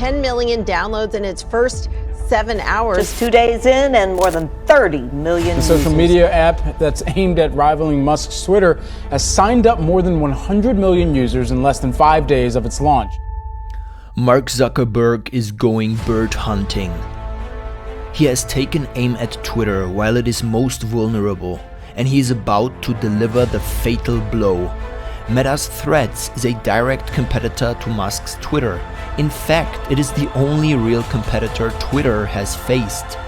10 million downloads in its first 7 hours. Just 2 days in and more than 30 million The social media app that's aimed at rivaling Musk's Twitter has signed up more than 100 million users in less than 5 days of its launch. Mark Zuckerberg is going bird hunting. He has taken aim at Twitter while it is most vulnerable, and he is about to deliver the fatal blow. Meta's Threads is a direct competitor to Musk's Twitter. In fact, it is the only real competitor Twitter has faced.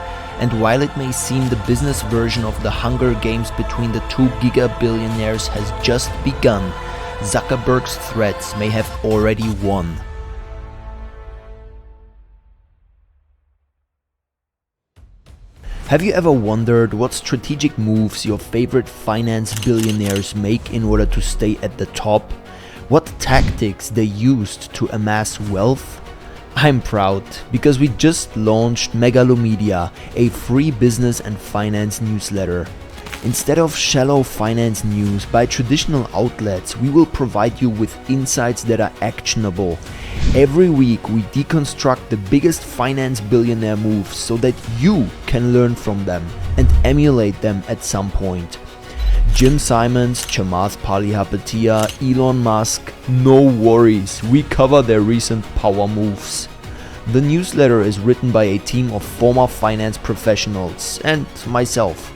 And while it may seem the business version of the Hunger Games between the two giga billionaires has just begun, Zuckerberg's Threads may have already won. Have you ever wondered what strategic moves your favorite finance billionaires make in order to stay at the top? What tactics they used to amass wealth? I'm proud because we just launched MegaloMedia, a free business and finance newsletter. Instead of shallow finance news by traditional outlets, we will provide you with insights that are actionable. Every week we deconstruct the biggest finance billionaire moves so that you can learn from them and emulate them at some point. Jim Simons, Chamath Palihapitiya, Elon Musk, no worries, we cover their recent power moves. The newsletter is written by a team of former finance professionals and myself.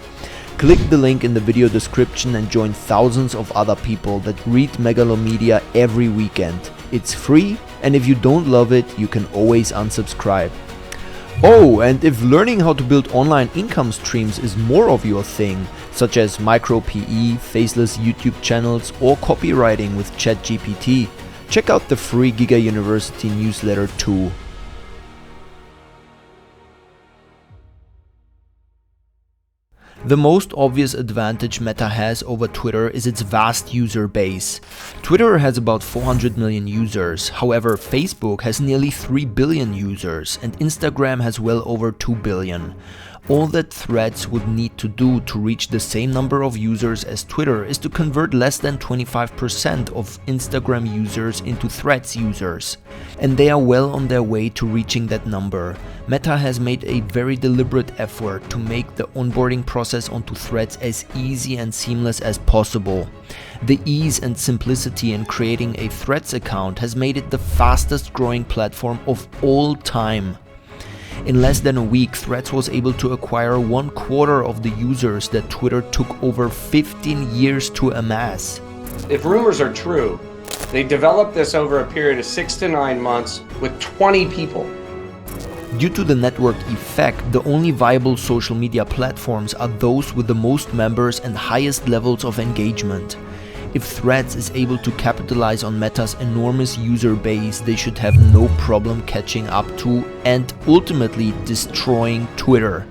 Click the link in the video description and join thousands of other people that read MegaloMedia every weekend. It's free, and if you don't love it, you can always unsubscribe. Oh, and if learning how to build online income streams is more of your thing, such as micro PE, faceless YouTube channels, or copywriting with ChatGPT, check out the free Giga University newsletter too. The most obvious advantage Meta has over Twitter is its vast user base. Twitter has about 400 million users, however Facebook has nearly 3 billion users and Instagram has well over 2 billion. All that Threads would need to do to reach the same number of users as Twitter is to convert less than 25% of Instagram users into Threads users. And they are well on their way to reaching that number. Meta has made a very deliberate effort to make the onboarding process onto Threads as easy and seamless as possible. The ease and simplicity in creating a Threads account has made it the fastest growing platform of all time. In less than a week, Threads was able to acquire 1/4 of the users that Twitter took over 15 years to amass. If rumors are true, they developed this over a period of 6 to 9 months with 20 people. Due to the network effect, the only viable social media platforms are those with the most members and highest levels of engagement. If Threads is able to capitalize on Meta's enormous user base, they should have no problem catching up to and ultimately destroying Twitter.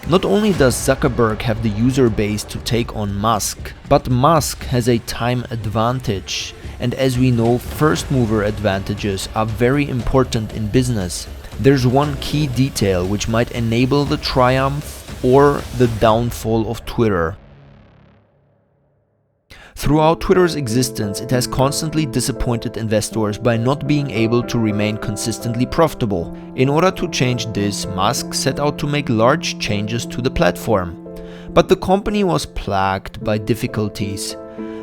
Not only does Zuckerberg have the user base to take on Musk, but Musk has a time advantage. And as we know, first mover advantages are very important in business. There's one key detail which might enable the triumph or the downfall of Twitter. Throughout Twitter's existence, it has constantly disappointed investors by not being able to remain consistently profitable. In order to change this, Musk set out to make large changes to the platform. But the company was plagued by difficulties.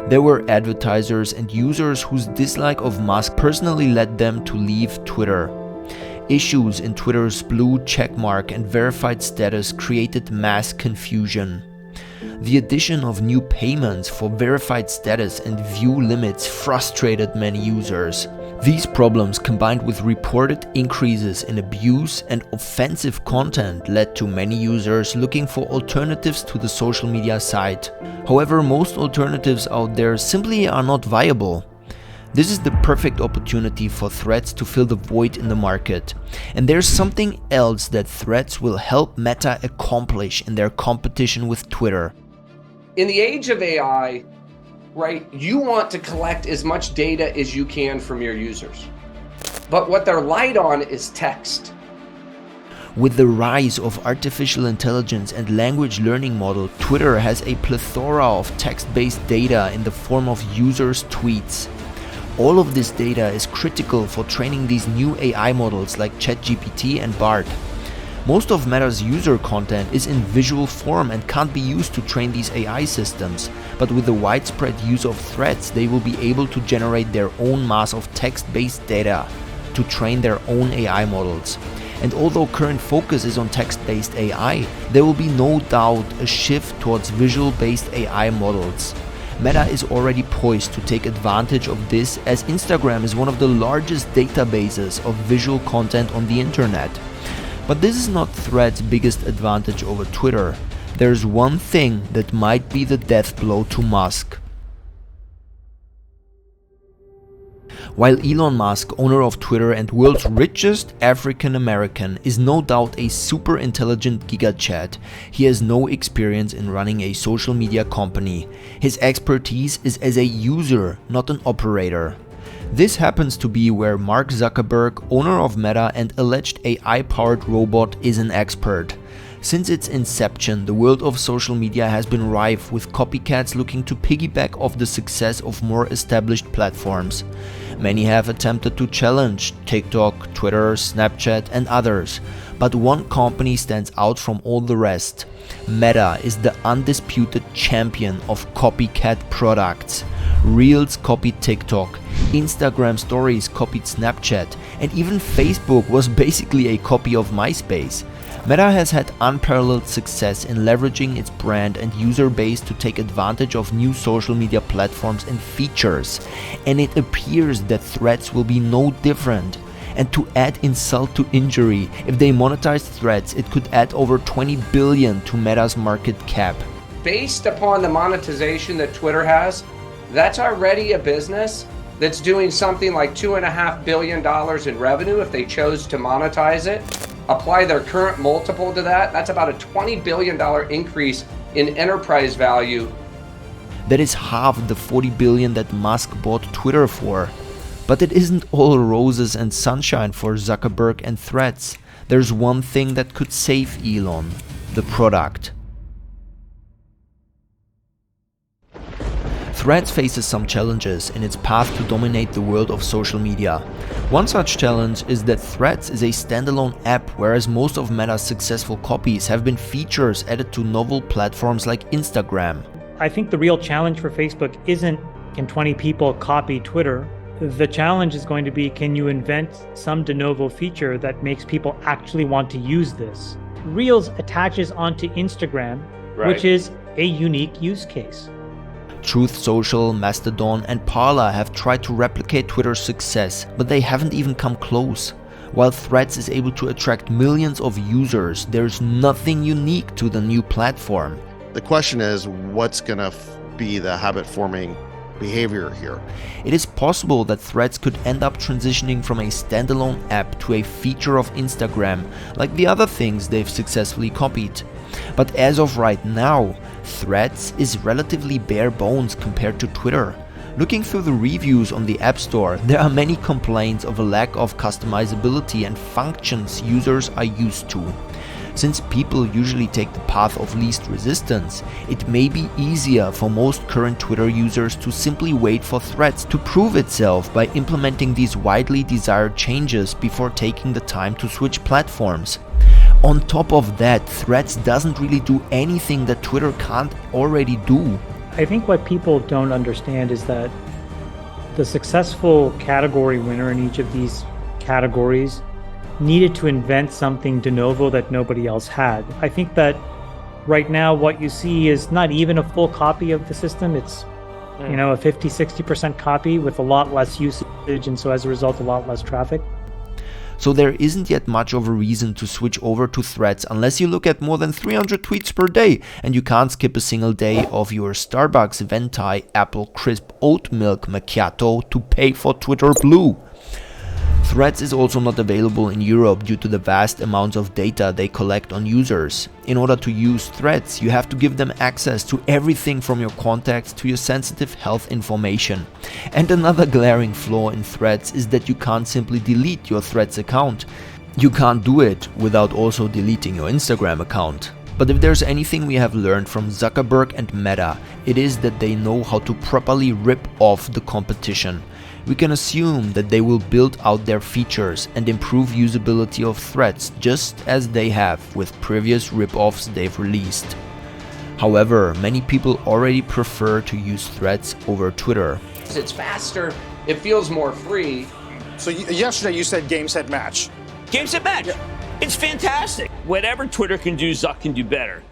There were advertisers and users whose dislike of Musk personally led them to leave Twitter. Issues in Twitter's blue checkmark and verified status created mass confusion. The addition of new payments for verified status and view limits frustrated many users. These problems, combined with reported increases in abuse and offensive content, led to many users looking for alternatives to the social media site. However, most alternatives out there simply are not viable. This is the perfect opportunity for Threads to fill the void in the market. And there's something else that Threads will help Meta accomplish in their competition with Twitter. In the age of AI, right, you want to collect as much data as you can from your users. But what they're light on is text. With the rise of artificial intelligence and language learning model, Twitter has a plethora of text-based data in the form of users' tweets. All of this data is critical for training these new AI models like ChatGPT and BART. Most of Meta's user content is in visual form and can't be used to train these AI systems, but with the widespread use of threads, they will be able to generate their own mass of text-based data to train their own AI models. And although current focus is on text-based AI, there will be no doubt a shift towards visual-based AI models. Meta is already poised to take advantage of this, as Instagram is one of the largest databases of visual content on the internet. But this is not Threads' biggest advantage over Twitter. There's one thing that might be the death blow to Musk. While Elon Musk, owner of Twitter and world's richest African American, is no doubt a super intelligent giga chat, he has no experience in running a social media company. His expertise is as a user, not an operator. This happens to be where Mark Zuckerberg, owner of Meta and alleged AI-powered robot, is an expert. Since its inception, the world of social media has been rife with copycats looking to piggyback off the success of more established platforms. Many have attempted to challenge TikTok, Twitter, Snapchat and others, but one company stands out from all the rest. Meta is the undisputed champion of copycat products. Reels copied TikTok, Instagram stories copied Snapchat, and even Facebook was basically a copy of MySpace. Meta has had unparalleled success in leveraging its brand and user base to take advantage of new social media platforms and features, and it appears that Threads will be no different. And to add insult to injury, if they monetize Threads, it could add over 20 billion to Meta's market cap. Based upon the monetization that Twitter has, that's already a business that's doing something like $2.5 billion in revenue if they chose to monetize it. Apply their current multiple to that, that's about a $20 billion increase in enterprise value. That is half the 40 billion that Musk bought Twitter for. But it isn't all roses and sunshine for Zuckerberg and Threads. There's one thing that could save Elon: the product. Threads faces some challenges in its path to dominate the world of social media. One such challenge is that Threads is a standalone app, whereas most of Meta's successful copies have been features added to novel platforms like Instagram. I think the real challenge for Facebook isn't can 20 people copy Twitter. The challenge is going to be, can you invent some de novo feature that makes people actually want to use this? Reels attaches onto Instagram, which is a unique use case. Truth Social, Mastodon and Parler have tried to replicate Twitter's success, but they haven't even come close. While Threads is able to attract millions of users, there's nothing unique to the new platform. The question is, what's going to be the habit-forming behavior here? It is possible that Threads could end up transitioning from a standalone app to a feature of Instagram, like the other things they've successfully copied. But as of right now, Threads is relatively bare bones compared to Twitter. Looking through the reviews on the App Store, there are many complaints of a lack of customizability and functions users are used to. Since people usually take the path of least resistance, it may be easier for most current Twitter users to simply wait for Threads to prove itself by implementing these widely desired changes before taking the time to switch platforms. On top of that, Threads doesn't really do anything that Twitter can't already do. I think what people don't understand is that the successful category winner in each of these categories needed to invent something de novo that nobody else had. I think that right now what you see is not even a full copy of the system. It's a 50-60% copy with a lot less usage, and so as a result a lot less traffic. So there isn't yet much of a reason to switch over to Threads unless you look at more than 300 tweets per day and you can't skip a single day of your Starbucks Venti Apple Crisp Oat Milk Macchiato to pay for Twitter Blue. Threads is also not available in Europe due to the vast amounts of data they collect on users. In order to use Threads, you have to give them access to everything from your contacts to your sensitive health information. And another glaring flaw in Threads is that you can't simply delete your Threads account. You can't do it without also deleting your Instagram account. But if there's anything we have learned from Zuckerberg and Meta, it is that they know how to properly rip off the competition. we can assume that they will build out their features and improve usability of threads just as they have with previous rip-offs they've released. However, many people already prefer to use threads over Twitter. It's faster, it feels more free. So yesterday you said game, set, match. Game, set, match. Yeah. It's fantastic. Whatever Twitter can do, Zuck can do better.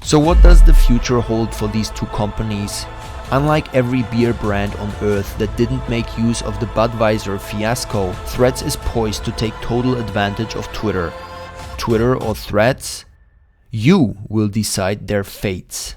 So what does the future hold for these two companies? Unlike every beer brand on earth that didn't make use of the Budweiser fiasco, Threads is poised to take total advantage of Twitter. Twitter or Threads? You will decide their fates.